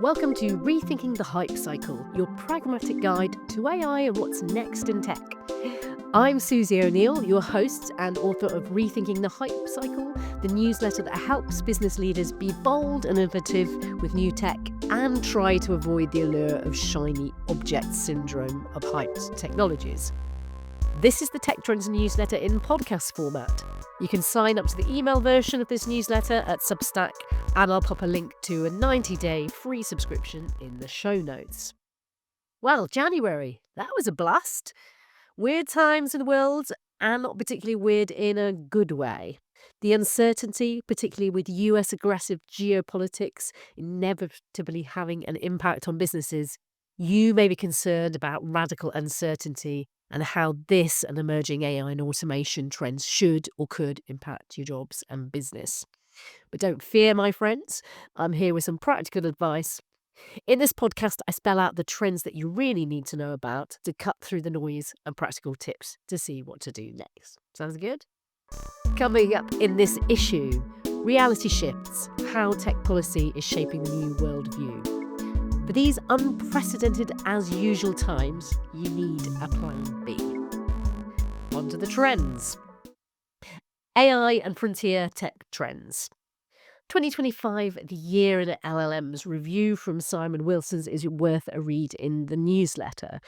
Welcome to Rethinking the Hype Cycle, your pragmatic guide to AI and what's next in tech. I'm Susie O'Neill, your host and author of Rethinking the Hype Cycle, the newsletter that helps business leaders be bold and innovative with new tech and try to avoid the allure of shiny object syndrome of hyped technologies. This is the Tech Trends newsletter in podcast format. You can sign up to the email version of this newsletter at Substack, and I'll pop a link to a 90-day free subscription in the show notes. Well, January, that was a blast. Weird times in the world, and not particularly weird in a good way. The uncertainty, particularly with US aggressive geopolitics, inevitably having an impact on businesses. You may be concerned about radical uncertainty and how this and emerging AI and automation trends should or could impact your jobs and business. But don't fear, my friends. I'm here with some practical advice. In this podcast, I spell out the trends that you really need to know about to cut through the noise and practical tips to see what to do next. Sounds good? Coming up in this issue, reality shifts, how tech policy is shaping the new worldview. For these unprecedented as usual times, you need a plan B. On to the trends. AI and frontier tech trends. 2025, the year in LLMs review from Simon Wilson's is worth a read in the newsletter.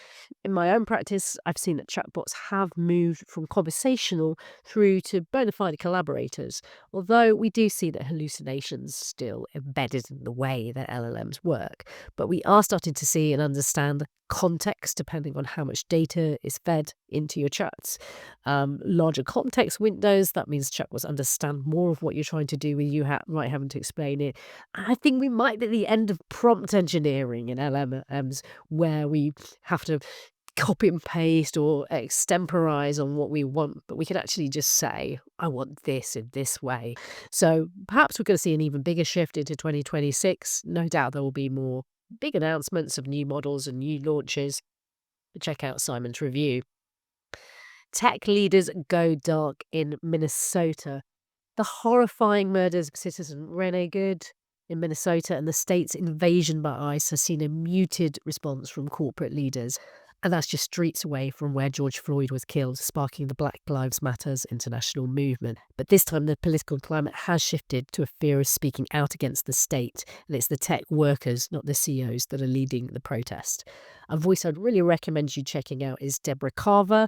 In my own practice, I've seen that chatbots have moved from conversational through to bona fide collaborators, although we do see that hallucinations still embedded in the way that LLMs work. But we are starting to see and understand context depending on how much data is fed into your chats. Larger context windows, that means chatbots understand more of what you're trying to do with you right having to explain it. I think we might be at the end of prompt engineering in LLMs, where we have to copy and paste or extemporize on what we want, but we can actually just say, I want this in this way. So perhaps we're going to see an even bigger shift into 2026. No doubt there will be more big announcements of new models and new launches. Check out Simon's review. Tech leaders go dark in Minnesota. The horrifying murders of citizen Renee Good in Minnesota and the state's invasion by ICE has seen a muted response from corporate leaders. And that's just streets away from where George Floyd was killed, sparking the Black Lives Matters international movement. But this time the political climate has shifted to a fear of speaking out against the state. And it's the tech workers, not the CEOs, that are leading the protest. A voice I'd really recommend you checking out is Deborah Carver.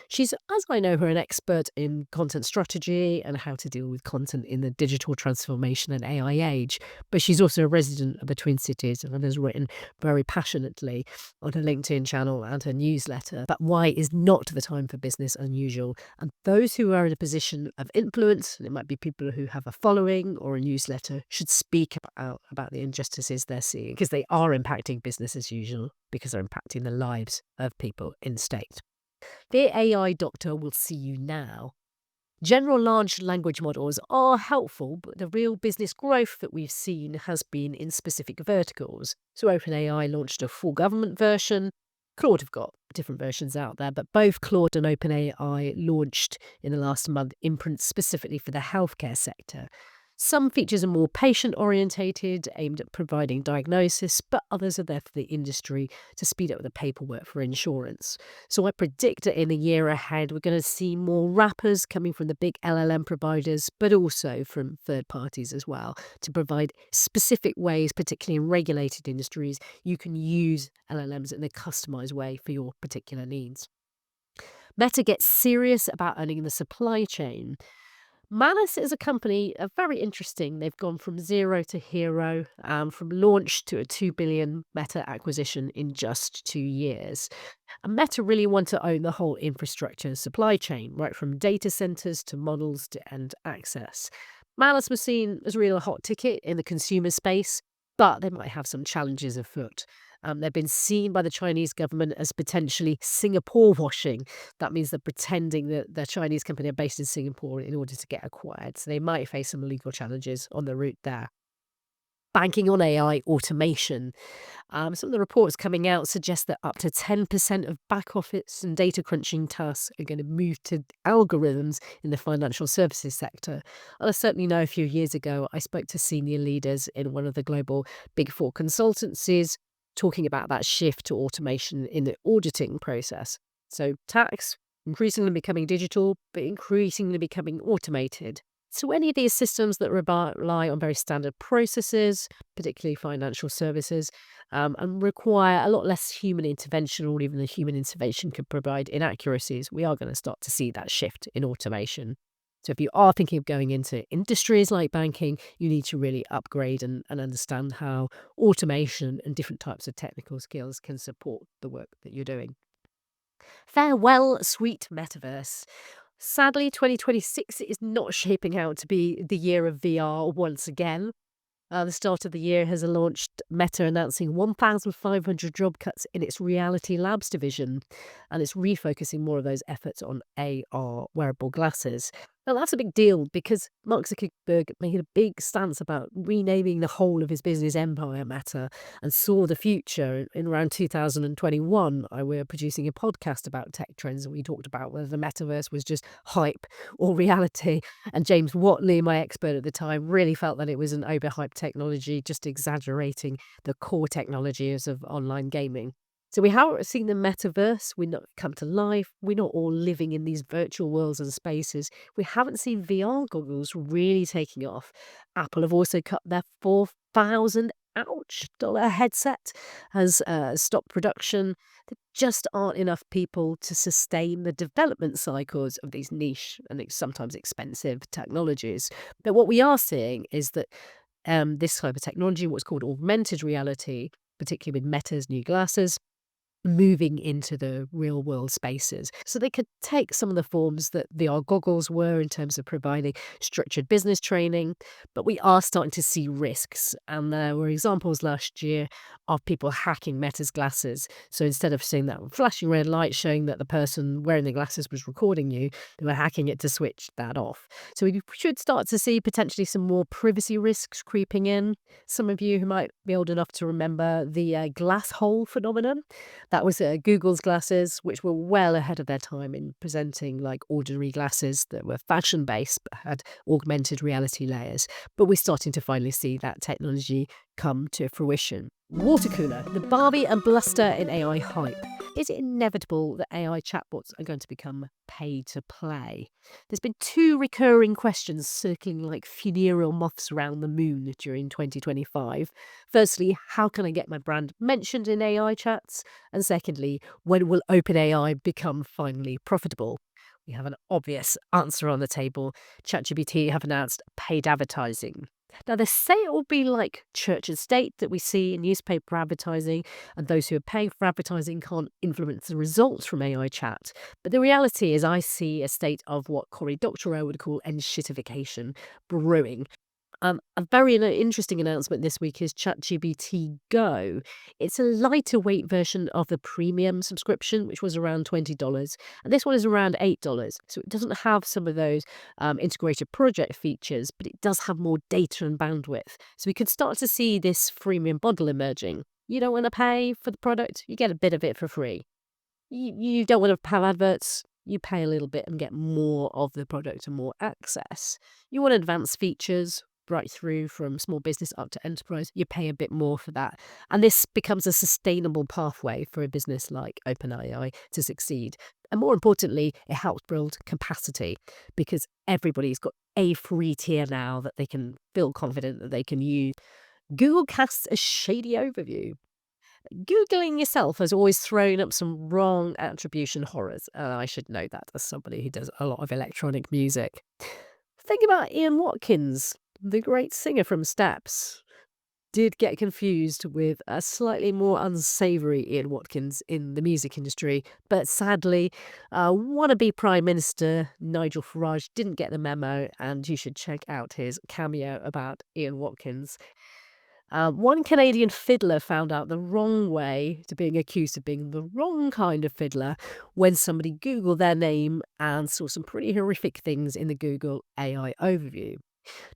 She's, as I know her, an expert in content strategy and how to deal with content in the digital transformation and AI age. But she's also a resident of the Twin Cities and has written very passionately on her LinkedIn channel and her newsletter about why is not the time for business unusual. And those who are in a position of influence, and it might be people who have a following or a newsletter, should speak out about the injustices they're seeing because they are impacting business as usual because they're impacting the lives of people in state. The AI doctor will see you now. General large language models are helpful, but the real business growth that we've seen has been in specific verticals. So OpenAI launched a full government version. Claude have got different versions out there, but both Claude and OpenAI launched in the last month imprints specifically for the healthcare sector. Some features are more patient-orientated, aimed at providing diagnosis, but others are there for the industry to speed up the paperwork for insurance. So I predict that in the year ahead, we're going to see more wrappers coming from the big LLM providers, but also from third parties as well, to provide specific ways, particularly in regulated industries, you can use LLMs in a customized way for your particular needs. Meta gets serious about owning the supply chain. Malice is a company, very interesting. They've gone from zero to hero, from launch to a 2 billion Meta acquisition in just 2 years. And Meta really want to own the whole infrastructure supply chain, right from data centers to models to end access. Malice was seen as a real hot ticket in the consumer space, but they might have some challenges afoot. They've been seen by the Chinese government as potentially Singapore washing. That means they're pretending that the Chinese company are based in Singapore in order to get acquired. So they might face some legal challenges on the route there. banking on AI automation. Some of the reports coming out suggest that up to 10% of back office and data crunching tasks are going to move to algorithms in the financial services sector. And I certainly know a few years ago, I spoke to senior leaders in one of the global Big Four consultancies talking about that shift to automation in the auditing process. So, tax increasingly becoming digital, but increasingly becoming automated. So, any of these systems that rely on very standard processes, particularly financial services, and require a lot less human intervention, or even the human intervention could provide inaccuracies, we are going to start to see that shift in automation. So, if you are thinking of going into industries like banking, you need to really upgrade and understand how automation and different types of technical skills can support the work that you're doing. Farewell, sweet metaverse. Sadly, 2026 is not shaping out to be the year of VR once again. The start of the year has launched Meta announcing 1,500 job cuts in its Reality Labs division, and it's refocusing more of those efforts on AR wearable glasses. Now, that's a big deal because Mark Zuckerberg made a big stance about renaming the whole of his business empire Meta and saw the future. In around 2021, I were producing a podcast about tech trends, and we talked about whether the metaverse was just hype or reality. And James Watley, my expert at the time, really felt that it was an overhyped technology, just exaggerating the core technologies of online gaming. So we haven't seen the metaverse. We're not come to life. We're not all living in these virtual worlds and spaces. We haven't seen VR goggles really taking off. Apple have also cut their 4,000 ouch dollar headset has stopped production. There just aren't enough people to sustain the development cycles of these niche and sometimes expensive technologies. But what we are seeing is that this type of technology, what's called augmented reality, particularly with Meta's new glasses, moving into the real world spaces. So they could take some of the forms that VR goggles were in terms of providing structured business training, but we are starting to see risks. And there were examples last year of people hacking Meta's glasses. So instead of seeing that flashing red light showing that the person wearing the glasses was recording you, they were hacking it to switch that off. So we should start to see potentially some more privacy risks creeping in. Some of you who might be old enough to remember the glass hole phenomenon. That was Google's glasses, which were well ahead of their time in presenting like ordinary glasses that were fashion based but had augmented reality layers. But we're starting to finally see that technology come to fruition. Water cooler, the Barbie and bluster in AI hype. Is it inevitable that AI chatbots are going to become pay to play? There's been two recurring questions circling like funereal moths around the moon during 2025. Firstly, how can I get my brand mentioned in AI chats? And secondly, when will OpenAI become finally profitable? We have an obvious answer on the table. ChatGPT have announced paid advertising. Now, they say it will be like church and state that we see in newspaper advertising, and those who are paying for advertising can't influence the results from AI chat. But the reality is, I see a state of what Cory Doctorow would call enshittification brewing. A very interesting announcement this week is ChatGPT Go. It's a lighter weight version of the premium subscription, which was around $20. And this one is around $8. So it doesn't have some of those integrated project features, but it does have more data and bandwidth. So we could start to see this freemium bundle emerging. You don't want to pay for the product, you get a bit of it for free. You don't want to have adverts, you pay a little bit and get more of the product and more access. You want advanced features right through from small business up to enterprise, you pay a bit more for that. And this becomes a sustainable pathway for a business like OpenAI to succeed. And more importantly, it helps build capacity because everybody's got a free tier now that they can feel confident that they can use. Google casts a shady overview. Googling yourself has always thrown up some wrong attribution horrors, and I should know that as somebody who does a lot of electronic music. Think about Ian Watkins, the great singer from Steps. Did get confused with a slightly more unsavoury Ian Watkins in the music industry, but sadly, wannabe Prime Minister Nigel Farage didn't get the memo, and you should check out his cameo about Ian Watkins. One Canadian fiddler found out the wrong way to being accused of being the wrong kind of fiddler when somebody Googled their name and saw some pretty horrific things in the Google AI overview.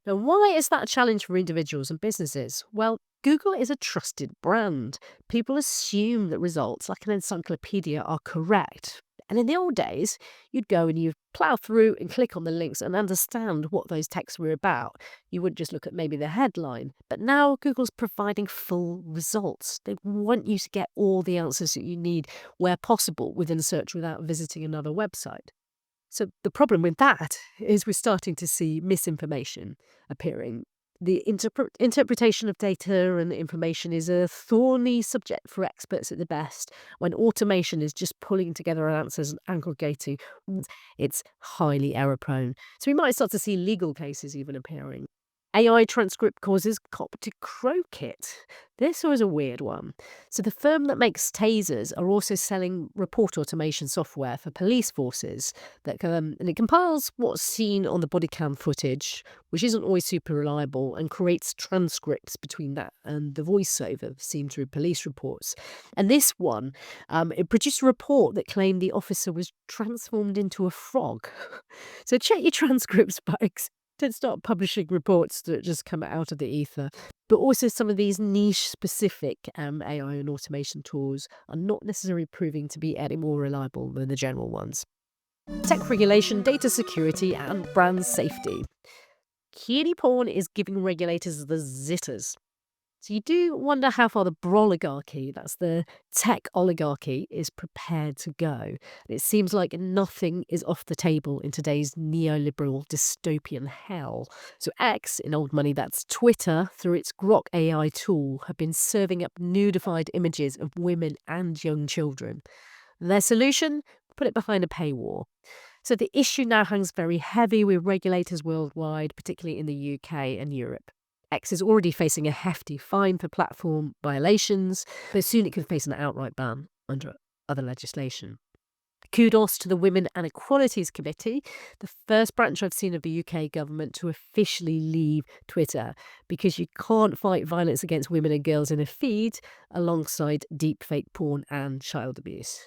Now, why is that a challenge for individuals and businesses? Well, Google is a trusted brand. People assume that results like an encyclopedia are correct. And in the old days, you'd go and you'd plow through and click on the links and understand what those texts were about. You wouldn't just look at maybe the headline. But now Google's providing full results. They want you to get all the answers that you need where possible within search without visiting another website. So the problem with that is we're starting to see misinformation appearing. The interpretation of data and information is a thorny subject for experts at the best. When automation is just pulling together answers and aggregating, it's highly error prone. So we might start to see legal cases even appearing. AI transcript causes Coptic crowkit. This was a weird one. So the firm that makes tasers are also selling report automation software for police forces and it compiles what's seen on the body cam footage, which isn't always super reliable, and creates transcripts between that and the voiceover seen through police reports. And this one, it produced a report that claimed the officer was transformed into a frog. So check your transcripts, folks. Don't start publishing reports that just come out of the ether. But also, some of these niche specific AI and automation tools are not necessarily proving to be any more reliable than the general ones. Tech regulation, data security, and brand safety. Cutie porn is giving regulators the zitters. So you do wonder how far the broligarchy, that's the tech oligarchy, is prepared to go. It seems like nothing is off the table in today's neoliberal dystopian hell. So X, in old money, that's Twitter, through its Grok AI tool, have been serving up nudified images of women and young children. Their solution? Put it behind a paywall. So the issue now hangs very heavy with regulators worldwide, particularly in the UK and Europe. X is already facing a hefty fine for platform violations, but soon it could face an outright ban under other legislation. Kudos to the Women and Equalities Committee, the first branch I've seen of the UK government to officially leave Twitter, because you can't fight violence against women and girls in a feed alongside deepfake porn and child abuse.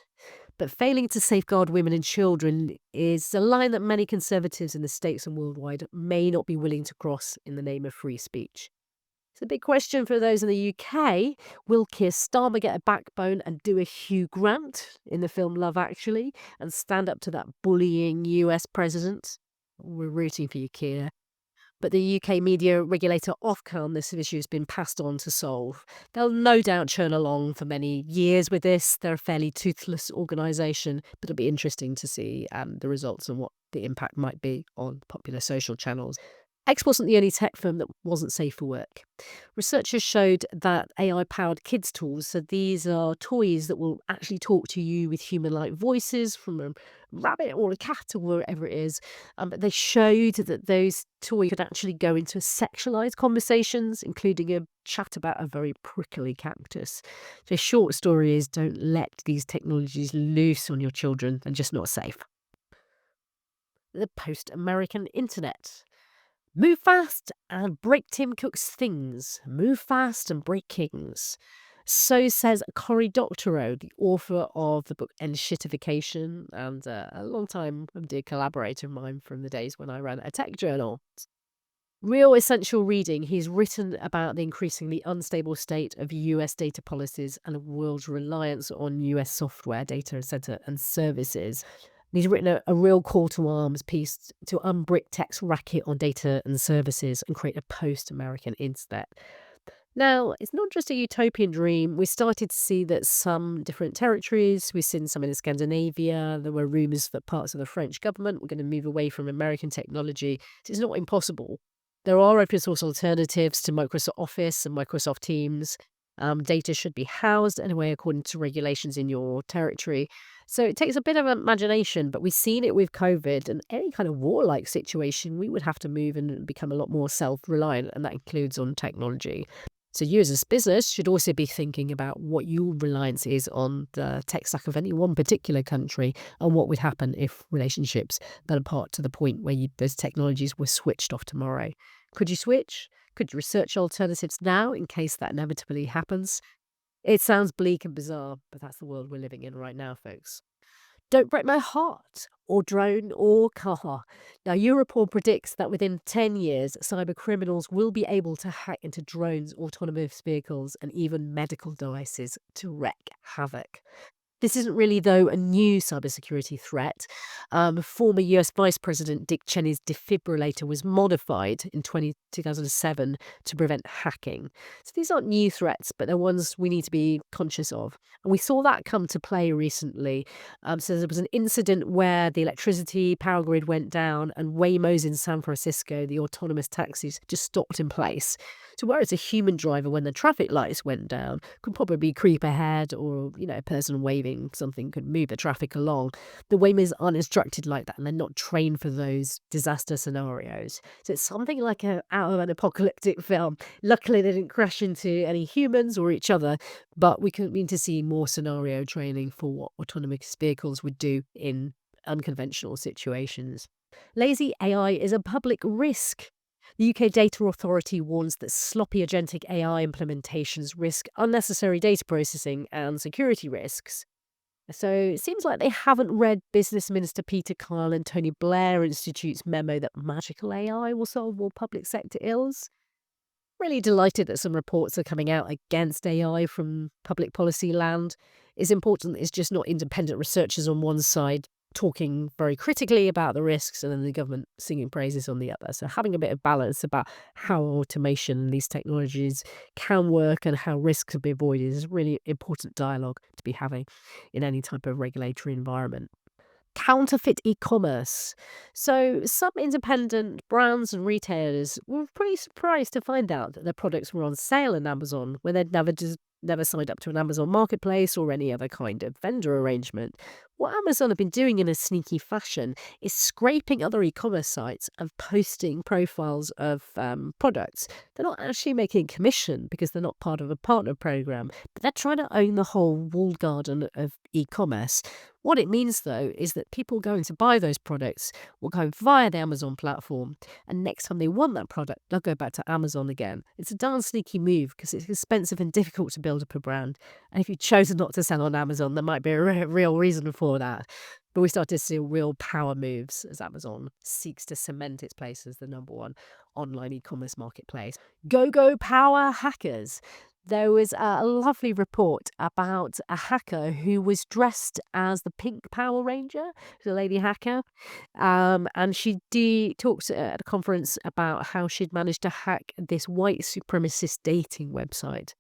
But failing to safeguard women and children is a line that many conservatives in the States and worldwide may not be willing to cross in the name of free speech. It's a big question for those in the UK. Will Keir Starmer get a backbone and do a Hugh Grant in the film Love Actually and stand up to that bullying US president? We're rooting for you, Keir. But the UK media regulator Ofcom, this issue has been passed on to solve. They'll no doubt churn along for many years with this. They're a fairly toothless organisation, but it'll be interesting to see the results and what the impact might be on popular social channels. X wasn't the only tech firm that wasn't safe for work. Researchers showed that AI-powered kids tools, so these are toys that will actually talk to you with human-like voices from a rabbit or a cat or wherever it is. But they showed that those toys could actually go into sexualized conversations, including a chat about a very prickly cactus. So, short story is, don't let these technologies loose on your children; they're just not safe. The post-American internet. Move fast and break Tim Cook's things. Move fast and break kings. So says Cory Doctorow, the author of the book Enshittification and a long time dear collaborator of mine from the days when I ran a tech journal. Real essential reading. He's written about the increasingly unstable state of US data policies and the world's reliance on US software, data center, and services. And he's written a real call to arms piece to unbrick tech's racket on data and services and create a post-American internet. Now, it's not just a utopian dream. We started to see that some different territories, we've seen some in Scandinavia, there were rumours that parts of the French government were going to move away from American technology. So it's not impossible. There are open source alternatives to Microsoft Office and Microsoft Teams. Data should be housed anyway according to regulations in your territory. So it takes a bit of imagination, but we've seen it with COVID and any kind of warlike situation, we would have to move and become a lot more self-reliant, and that includes on technology. So you as a business should also be thinking about what your reliance is on the tech stack of any one particular country and what would happen if relationships fell apart to the point where those technologies were switched off tomorrow. Could you switch? Could you research alternatives now in case that inevitably happens? It sounds bleak and bizarre, but that's the world we're living in right now, folks. Don't Break My Heart, or Drone, or car. Now, Europol predicts that within 10 years, cyber criminals will be able to hack into drones, autonomous vehicles, and even medical devices to wreak havoc. This isn't really, though, a new cybersecurity threat. Former US Vice President Dick Cheney's defibrillator was modified in 2007 to prevent hacking. So these aren't new threats, but they're ones we need to be conscious of. And we saw that come to play recently. So there was an incident where the electricity power grid went down and Waymos in San Francisco, the autonomous taxis, just stopped in place. So whereas a human driver, when the traffic lights went down, could probably creep ahead or, a person waving something could move the traffic along, the Waymos aren't instructed like that and they're not trained for those disaster scenarios. So it's something like out of an apocalyptic film. Luckily, they didn't crash into any humans or each other, but we could mean to see more scenario training for what autonomous vehicles would do in unconventional situations. Lazy AI is a public risk. The UK Data Authority warns that sloppy agentic AI implementations risk unnecessary data processing and security risks. So it seems like they haven't read Business Minister Peter Kyle and Tony Blair Institute's memo that magical AI will solve all public sector ills. Really delighted that some reports are coming out against AI from public policy land. It's important that it's just not independent researchers on one side talking very critically about the risks and then the government singing praises on the other. So having a bit of balance about how automation and these technologies can work and how risks can be avoided is a really important dialogue to be having in any type of regulatory environment. Counterfeit e-commerce. So some independent brands and retailers were pretty surprised to find out that their products were on sale on Amazon when they'd never signed up to an Amazon marketplace or any other kind of vendor arrangement. What Amazon have been doing in a sneaky fashion is scraping other e-commerce sites and posting profiles of products. They're not actually making commission because they're not part of a partner program, but they're trying to own the whole walled garden of e-commerce. What it means, though, is that people going to buy those products will go via the Amazon platform, and next time they want that product, they'll go back to Amazon again. It's a darn sneaky move because it's expensive and difficult to build up a brand. And if you've chosen not to sell on Amazon, there might be a real reason for that. But we start to see real power moves as Amazon seeks to cement its place as the number one online e-commerce marketplace. Go power hackers. There was a lovely report about a hacker who was dressed as the Pink Power Ranger, the lady hacker. And she talked at a conference about how she'd managed to hack this white supremacist dating website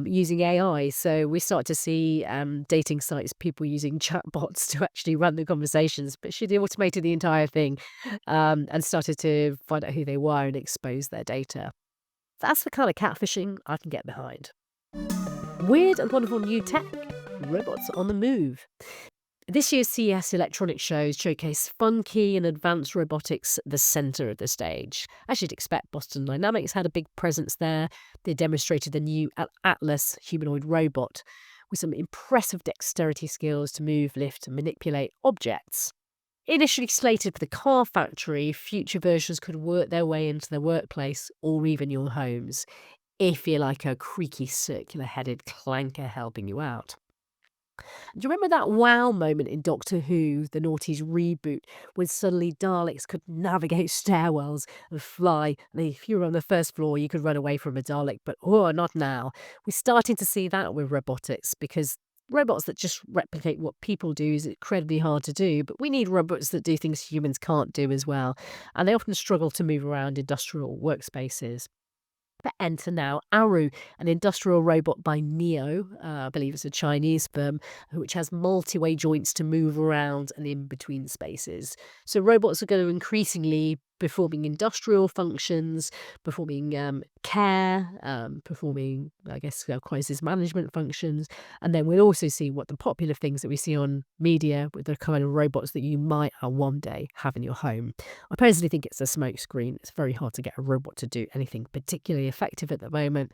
using AI. So we start to see dating sites, people using chatbots to actually run the conversations. But she'd automated the entire thing and started to find out who they were and expose their data. That's the kind of catfishing I can get behind. Weird and wonderful new tech. Robots on the move. This year's CES electronics shows showcase funky and advanced robotics at the centre of the stage. As you'd expect, Boston Dynamics had a big presence there. They demonstrated the new Atlas humanoid robot with some impressive dexterity skills to move, lift, and manipulate objects. Initially slated for the car factory, future versions could work their way into the workplace or even your homes, if you like a creaky circular-headed clanker helping you out. Do you remember that wow moment in Doctor Who, the noughties reboot, when suddenly Daleks could navigate stairwells and fly? And if you were on the first floor, you could run away from a Dalek, but not now. We're starting to see that with robotics because robots that just replicate what people do is incredibly hard to do, but we need robots that do things humans can't do as well. And they often struggle to move around industrial workspaces. But enter now Aru, an industrial robot by Neo, I believe it's a Chinese firm, which has multi-way joints to move around and in between spaces. So robots are going to increasingly performing industrial functions, performing care, performing, I guess, crisis management functions. And then we'll also see what the popular things that we see on media with the kind of robots that you might one day have in your home. I personally think it's a smokescreen. It's very hard to get a robot to do anything particularly effective at the moment.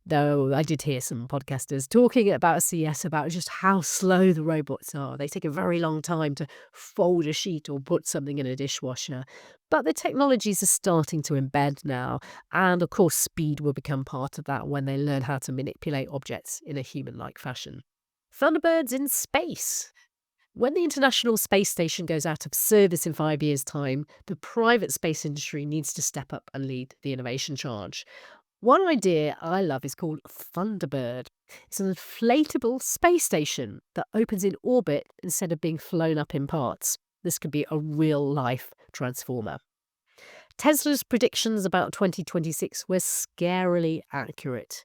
Though I did hear some podcasters talking about CES about just how slow the robots are. They take a very long time to fold a sheet or put something in a dishwasher. But the technologies are starting to embed now. And of course, speed will become part of that when they learn how to manipulate objects in a human-like fashion. Thunderbirds in space. When the International Space Station goes out of service in 5 years' time, the private space industry needs to step up and lead the innovation charge. One idea I love is called Thunderbird. It's an inflatable space station that opens in orbit instead of being flown up in parts. This could be a real life transformer. Tesla's predictions about 2026 were scarily accurate.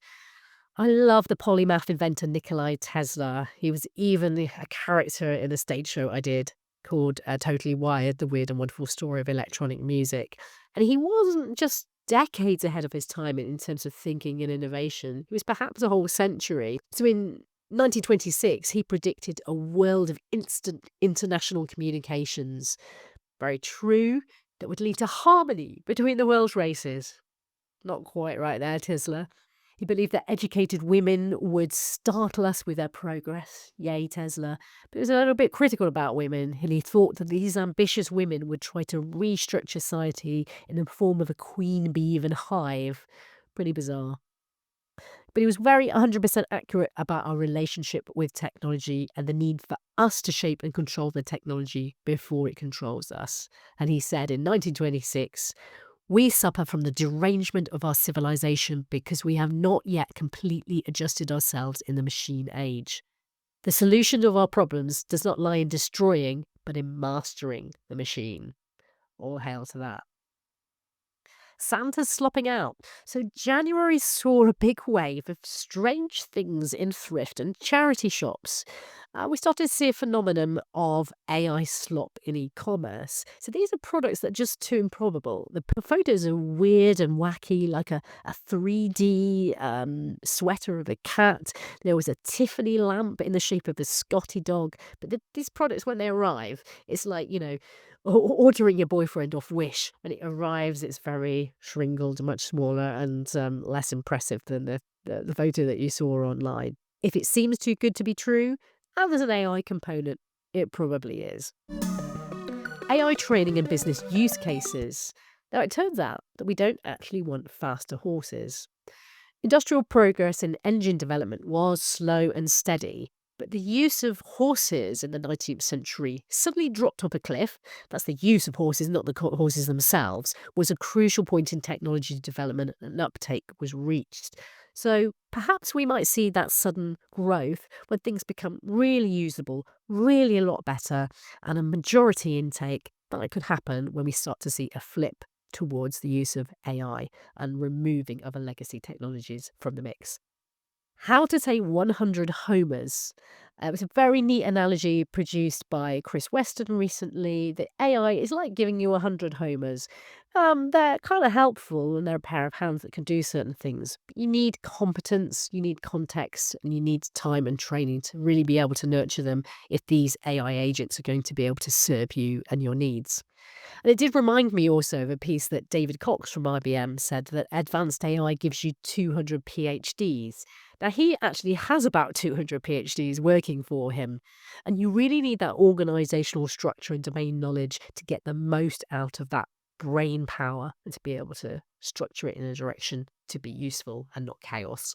I love the polymath inventor Nikolai Tesla. He was even a character in a stage show I did called Totally Wired, The Weird and Wonderful Story of Electronic Music. And he wasn't just decades ahead of his time in terms of thinking and innovation, he was perhaps a whole century. So in 1926, he predicted a world of instant international communications. Very true. That would lead to harmony between the world's races. Not quite right there, Tesla. He believed that educated women would startle us with their progress. Yay, Tesla. But he was a little bit critical about women, and he thought that these ambitious women would try to restructure society in the form of a queen bee and hive. Pretty bizarre. But he was very 100% accurate about our relationship with technology and the need for us to shape and control the technology before it controls us. And he said in 1926, we suffer from the derangement of our civilization because we have not yet completely adjusted ourselves in the machine age. The solution of our problems does not lie in destroying, but in mastering the machine. All hail to that. Santa's slopping out. So January saw a big wave of strange things in thrift and charity shops. We started to see a phenomenon of AI slop in e-commerce. So these are products that are just too improbable. The photos are weird and wacky, like a 3D sweater of a cat. There was a Tiffany lamp in the shape of a Scotty dog. But these products, when they arrive, it's like, ordering your boyfriend off Wish. When it arrives, it's very shrinkled, much smaller, and less impressive than the photo that you saw online. If it seems too good to be true, and there's an AI component, it probably is. AI training and business use cases. Now, it turns out that we don't actually want faster horses. Industrial progress in engine development was slow and steady, but the use of horses in the 19th century suddenly dropped off a cliff. That's the use of horses, not the horses themselves, was a crucial point in technology development and uptake was reached. So perhaps we might see that sudden growth when things become really usable, really a lot better, and a majority intake. That could happen when we start to see a flip towards the use of AI and removing other legacy technologies from the mix. How to Say 100 Homers. It was a very neat analogy produced by Chris Weston recently. The AI is like giving you 100 homers. They're kind of helpful and they're a pair of hands that can do certain things. But you need competence, you need context, and you need time and training to really be able to nurture them if these AI agents are going to be able to serve you and your needs. And it did remind me also of a piece that David Cox from IBM said that advanced AI gives you 200 PhDs. Now, he actually has about 200 PhDs working for him. And you really need that organizational structure and domain knowledge to get the most out of that brain power and to be able to structure it in a direction to be useful and not chaos.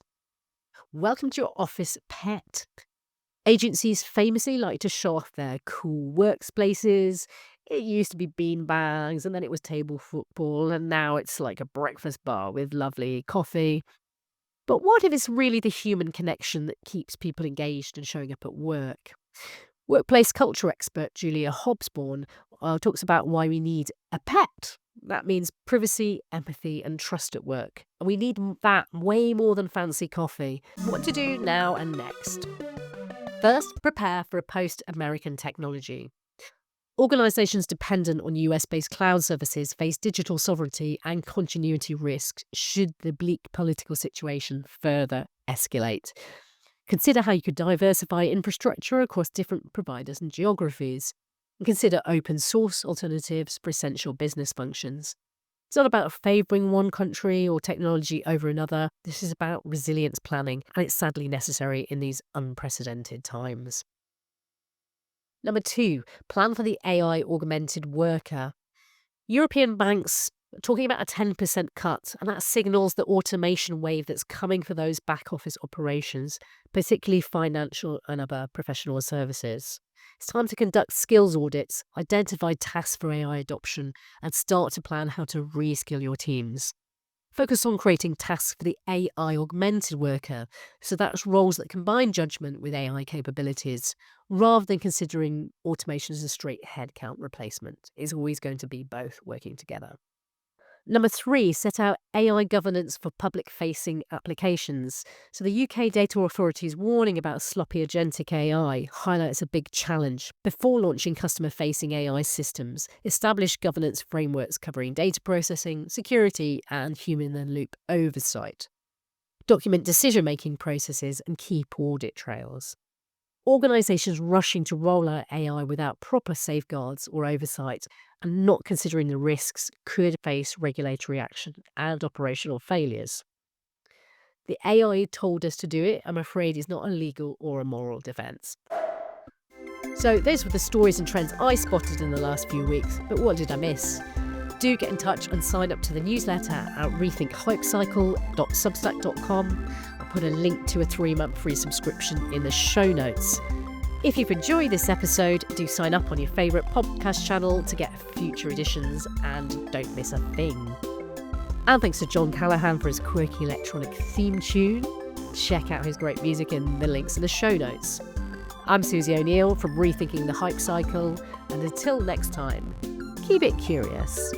Welcome to your office pet. Agencies famously like to show off their cool workspaces. It used to be bean bags, and then it was table football, and now it's like a breakfast bar with lovely coffee. But what if it's really the human connection that keeps people engaged and showing up at work? Workplace culture expert Julia Hobsbawm talks about why we need a pet. That means privacy, empathy, and trust at work. And we need that way more than fancy coffee. What to do now and next? First, prepare for a post-American technology. Organisations dependent on US-based cloud services face digital sovereignty and continuity risks should the bleak political situation further escalate. Consider how you could diversify infrastructure across different providers and geographies. And consider open source alternatives for essential business functions. It's not about favouring one country or technology over another. This is about resilience planning, and it's sadly necessary in these unprecedented times. Number 2, plan for the AI augmented worker. European banks talking about a 10% cut, and that signals the automation wave that's coming for those back office operations, particularly financial and other professional services. It's time to conduct skills audits, identify tasks for AI adoption, and start to plan how to reskill your teams. Focus on creating tasks for the AI augmented worker, so that's roles that combine judgment with AI capabilities, rather than considering automation as a straight headcount replacement. It's always going to be both working together. Number 3, set out AI governance for public-facing applications. So the UK Data Authority's warning about sloppy agentic AI highlights a big challenge. Before launching customer-facing AI systems, establish governance frameworks covering data processing, security, and human-in-the-loop oversight. Document decision-making processes and keep audit trails. Organisations rushing to roll out AI without proper safeguards or oversight and not considering the risks could face regulatory action and operational failures. The AI told us to do it, I'm afraid, is not a legal or a moral defence. So those were the stories and trends I spotted in the last few weeks, but what did I miss? Do get in touch and sign up to the newsletter at rethinkhypecycle.substack.com. I'll put a link to a 3-month free subscription in the show notes. If you've enjoyed this episode, do sign up on your favourite podcast channel to get future editions and don't miss a thing. And thanks to John Callaghan for his quirky electronic theme tune. Check out his great music in the links in the show notes. I'm Susie O'Neill from Rethinking the Hype Cycle, and until next time, keep it curious.